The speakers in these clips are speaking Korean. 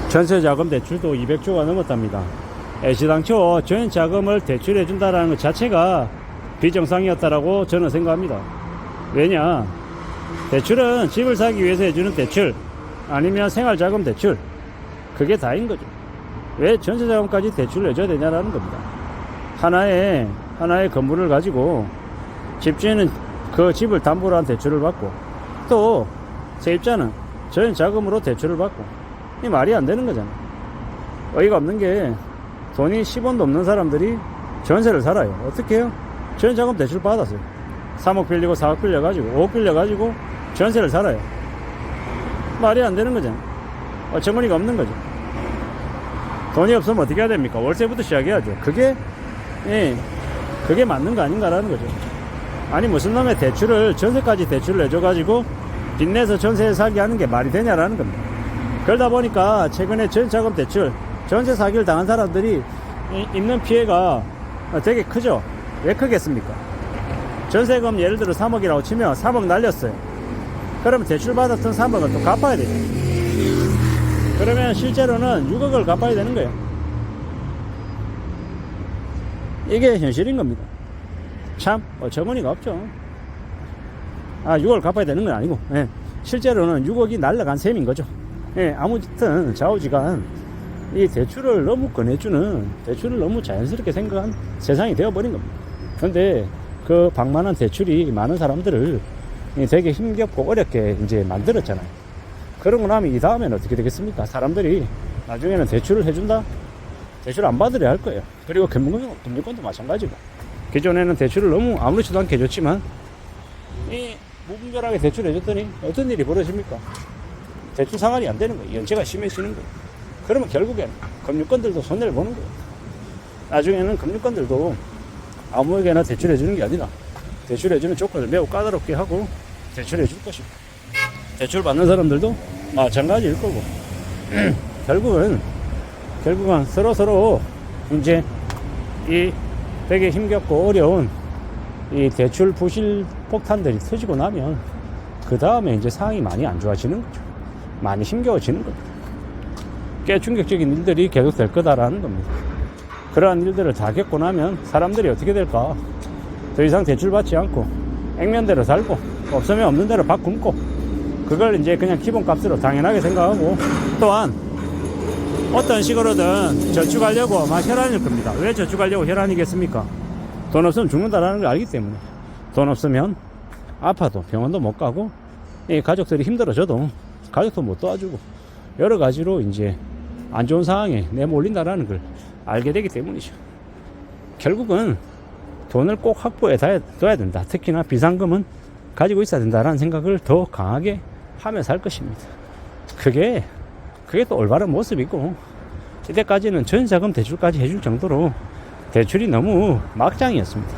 전세자금 대출도 200조가 넘었답니다. 애시당초 전세자금을 대출해준다는 것 자체가 비정상이었다라고 저는 생각합니다. 왜냐, 대출은 집을 사기 위해서 해주는 대출, 아니면 생활자금 대출, 그게 다인 거죠. 왜 전세자금까지 대출을 해줘야 되냐라는 겁니다. 하나의 건물을 가지고 집주인은 그 집을 담보로 한 대출을 받고, 또 세입자는 전세자금으로 대출을 받고, 이 말이 안 되는 거잖아요. 어이가 없는 게, 돈이 10원도 없는 사람들이 전세를 살아요. 어떻게 해요? 전세자금 대출 받았어요. 3억 빌리고 4억 빌려가지고 5억 빌려가지고 전세를 살아요. 말이 안 되는 거잖아요. 어처구니가 없는 거죠. 돈이 없으면 어떻게 해야 됩니까? 월세부터 시작해야죠. 그게 맞는 거 아닌가라는 거죠. 아니, 무슨 놈의 대출을, 전세까지 대출을 해줘가지고 빚내서 전세 사기 하는 게 말이 되냐라는 겁니다. 그러다 보니까 최근에 전세자금 대출, 전세 사기를 당한 사람들이 입는 피해가 되게 크죠. 왜 크겠습니까? 전세금 예를 들어 3억이라고 치면 3억 날렸어요. 그러면 대출 받았던 3억을 또 갚아야 돼요. 그러면 실제로는 6억을 갚아야 되는 거예요. 이게 현실인 겁니다. 참 어처구니가 없죠. 6억을 갚아야 되는 건 아니고, 실제로는 6억이 날라간 셈인 거죠. 아무튼 좌우지간 이 대출을 너무 꺼내주는, 대출을 너무 자연스럽게 생각한 세상이 되어버린 겁니다. 그런데 그 방만한 대출이 많은 사람들을 되게 힘겹고 어렵게 이제 만들었잖아요. 그러고 나면 이 다음에는 어떻게 되겠습니까? 사람들이 나중에는 대출을 해준다? 대출 안 받으려 할 거예요. 그리고 금융권도 마찬가지고. 기존에는 대출을 너무 아무렇지도 않게 해줬지만, 이 무분별하게 대출해줬더니 어떤 일이 벌어집니까? 대출 상환이 안 되는 거예요. 연체가 심해지는 거예요. 그러면 결국엔 금융권들도 손해를 보는 거예요. 나중에는 금융권들도 아무에게나 대출해주는 게 아니라 대출해주는 조건을 매우 까다롭게 하고 대출해줄 것입니다. 대출 받는 사람들도 마찬가지일 거고, 결국은 서로 이제 이 되게 힘겹고 어려운 이 대출 부실 폭탄들이 터지고 나면 그 다음에 이제 상황이 많이 안 좋아지는 거죠. 많이 힘겨워지는 겁니다. 꽤 충격적인 일들이 계속 될 거다라는 겁니다. 그러한 일들을 다 겪고 나면 사람들이 어떻게 될까? 더 이상 대출 받지 않고 액면대로 살고, 없으면 없는 대로 밥 굶고, 그걸 이제 그냥 기본값으로 당연하게 생각하고, 또한 어떤 식으로든 저축하려고 막 혈안일 겁니다. 왜 저축하려고 혈안이겠습니까? 돈 없으면 죽는다라는 걸 알기 때문에. 돈 없으면 아파도 병원도 못 가고, 이 가족들이 힘들어져도 가족도 못 도와주고, 여러 가지로 이제 안 좋은 상황에 내몰린다라는 걸 알게 되기 때문이죠. 결국은 돈을 꼭 확보해 둬야 된다. 특히나 비상금은 가지고 있어야 된다라는 생각을 더 강하게 하면서 할 것입니다. 그게 또 올바른 모습이고, 이때까지는 전세자금 대출까지 해줄 정도로 대출이 너무 막장이었습니다.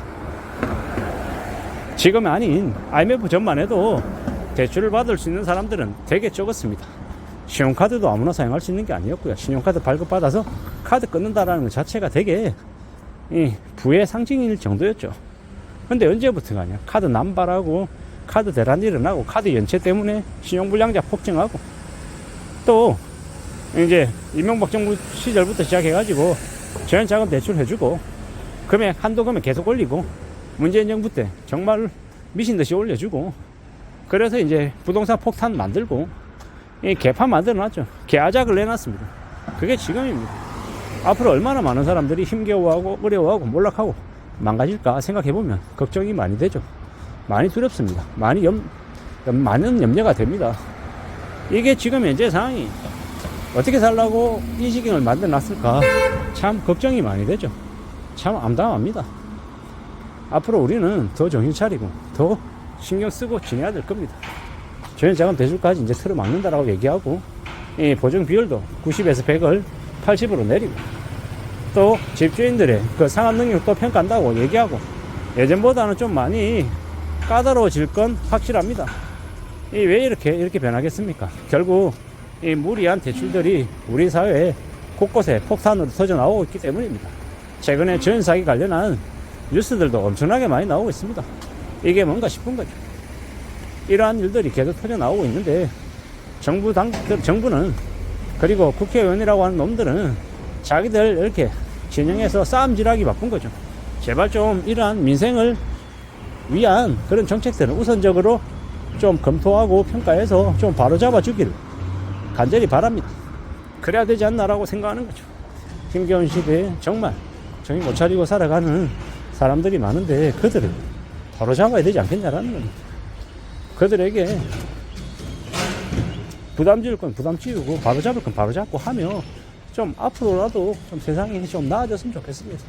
지금 아닌 IMF 전만 해도 대출을 받을 수 있는 사람들은 되게 적었습니다. 신용카드도 아무나 사용할 수 있는 게 아니었고요. 신용카드 발급받아서 카드 끊는다라는 것 자체가 되게 부의 상징일 정도였죠. 근데 언제부터가냐, 카드 남발하고 카드 대란이 일어나고 카드 연체 때문에 신용불량자 폭증하고, 또 이제 이명박 정부 시절부터 시작해가지고 전세자금 대출 해주고 금액 한도 금액 계속 올리고, 문재인 정부 때 정말 미친듯이 올려주고, 그래서 이제 부동산 폭탄 만들고 이 개판 만들어놨죠. 개아작을 내놨습니다. 그게 지금입니다. 앞으로 얼마나 많은 사람들이 힘겨워하고 어려워하고 몰락하고 망가질까 생각해보면 걱정이 많이 되죠. 많이 두렵습니다. 많은 염려가 됩니다. 이게 지금 현재 상황이 어떻게 살라고 이 지경을 만들어놨을까, 참 걱정이 많이 되죠. 참 암담합니다. 앞으로 우리는 더 정신 차리고 더 신경 쓰고 지내야 될 겁니다. 전세자금 대출까지 이제 틀어막는다라고 얘기하고, 이 보증 비율도 90에서 100을 80으로 내리고, 또 집주인들의 그 상환 능력도 평가한다고 얘기하고, 예전보다는 좀 많이 까다로워질 건 확실합니다. 왜 이렇게 변하겠습니까? 결국 이 무리한 대출들이 우리 사회에 곳곳에 폭탄으로 터져 나오고 있기 때문입니다. 최근에 전세 사기 관련한 뉴스들도 엄청나게 많이 나오고 있습니다. 이게 뭔가 싶은 거죠. 이러한 일들이 계속 터져 나오고 있는데, 정부는 그리고 국회의원이라고 하는 놈들은 자기들 이렇게 진영에서 싸움질하기 바쁜 거죠. 제발 좀 이러한 민생을 위한 그런 정책들은 우선적으로 좀 검토하고 평가해서 좀 바로잡아 주기를 간절히 바랍니다. 그래야 되지 않나라고 생각하는 거죠. 힘겨운 시대에 정말 정신 못 차리고 살아가는 사람들이 많은데 그들을 바로잡아야 되지 않겠냐라는 겁니다. 그들에게 부담 지을 건 부담 지우고 바로잡을 건 바로잡고 하며 좀 앞으로라도 좀 세상이 좀 나아졌으면 좋겠습니다.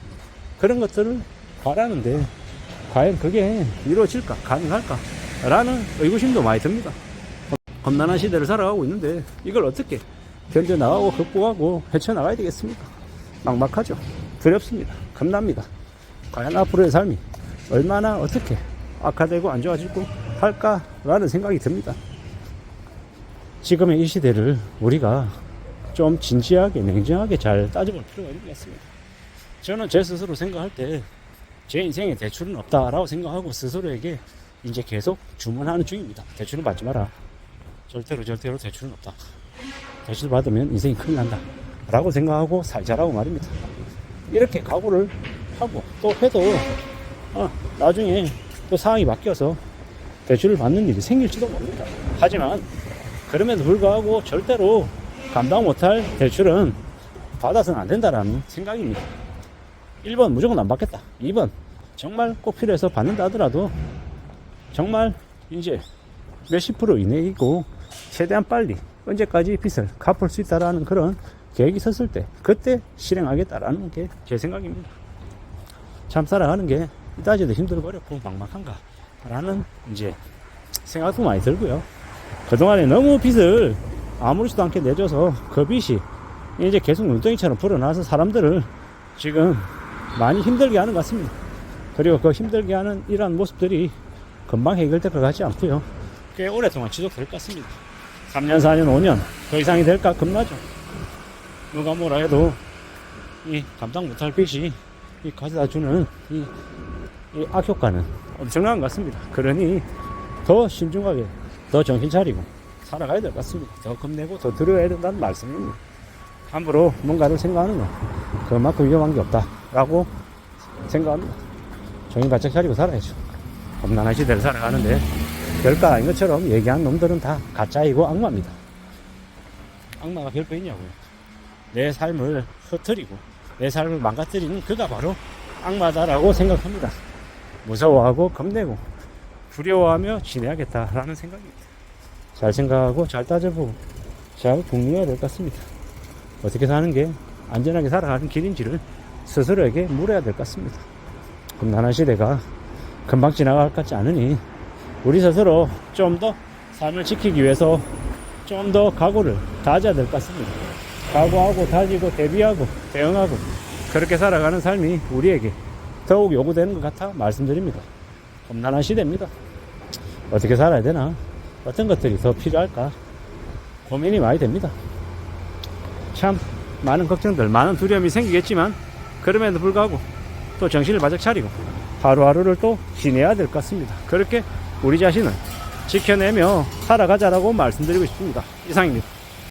그런 것들을 바라는데 과연 그게 이루어질까 가능할까 라는 의구심도 많이 듭니다. 험난한 시대를 살아가고 있는데 이걸 어떻게 견뎌나가고 극복하고 헤쳐나가야 되겠습니까? 막막하죠. 두렵습니다. 겁납니다. 과연 앞으로의 삶이 얼마나 어떻게 악화되고 안 좋아지고 할까라는 생각이 듭니다. 지금의 이 시대를 우리가 좀 진지하게 냉정하게 잘 따져볼 필요가 있는 것 같습니다. 저는 제 스스로 생각할 때 제 인생에 대출은 없다라고 생각하고 스스로에게 이제 계속 주문하는 중입니다. 대출은 받지 마라. 절대로 대출은 없다. 대출 받으면 인생이 큰일 난다 라고 생각하고 살자라고 말입니다. 이렇게 각오를 하고 또 해도 나중에 또 상황이 바뀌어서 대출을 받는 일이 생길지도 모릅니다. 하지만 그럼에도 불구하고 절대로 감당 못할 대출은 받아서는 안 된다라는 생각입니다. 1번 무조건 안 받겠다. 2번 정말 꼭 필요해서 받는다 하더라도 정말 이제 몇십 프로 이내이고 최대한 빨리 언제까지 빚을 갚을 수 있다라는 그런 계획이 섰을 때 그때 실행하겠다라는 게 제 생각입니다. 참 살아가는 게 이따지도 힘들고 어렵고 막막한가 라는 이제 생각도 많이 들고요. 그동안에 너무 빚을 아무렇지도 않게 내줘서 그 빚이 이제 계속 눈덩이처럼 불어나서 사람들을 지금 많이 힘들게 하는 것 같습니다. 그리고 그 힘들게 하는 이러한 모습들이 금방 해결될 것 같지 않고요. 꽤 오랫동안 지속될 것 같습니다. 3년, 4년, 5년 더 이상이 될까 겁나죠. 누가 뭐라 해도 이 감당 못할 빚이 이 가져다 주는 이 악효과는 엄청난 것 같습니다. 그러니 더 신중하게 더 정신 차리고 살아가야 될 것 같습니다. 더 겁내고 더 들어야 된다는 말씀입니다. 함부로 뭔가를 생각하는 건 그만큼 위험한 게 없다라고 생각합니다. 정신 바짝 차리고 살아야죠. 험난한 시대를 살아가는데 별거 아닌 것처럼 얘기하는 놈들은 다 가짜이고 악마입니다. 악마가 별거 있냐고요. 내 삶을 흐트리고 내 삶을 망가뜨리는 그가 바로 악마다라고 생각합니다. 무서워하고 겁내고 두려워하며 지내야겠다라는 생각입니다. 잘 생각하고 잘 따져보고 잘 궁리해야 될 것 같습니다. 어떻게 사는 게 안전하게 살아가는 길인지를 스스로에게 물어야 될 것 같습니다. 험난한 시대가 금방 지나갈 것 같지 않으니 우리 스스로 좀 더 삶을 지키기 위해서 좀 더 각오를 다져야 될 것 같습니다. 각오하고 다지고 대비하고 대응하고 그렇게 살아가는 삶이 우리에게 더욱 요구되는 것 같아 말씀드립니다. 험난한 시대입니다. 어떻게 살아야 되나? 어떤 것들이 더 필요할까? 고민이 많이 됩니다. 참 많은 걱정들, 많은 두려움이 생기겠지만 그럼에도 불구하고 또 정신을 바짝 차리고 하루하루를 또 지내야 될 것 같습니다. 그렇게 우리 자신을 지켜내며 살아가자라고 말씀드리고 싶습니다. 이상입니다.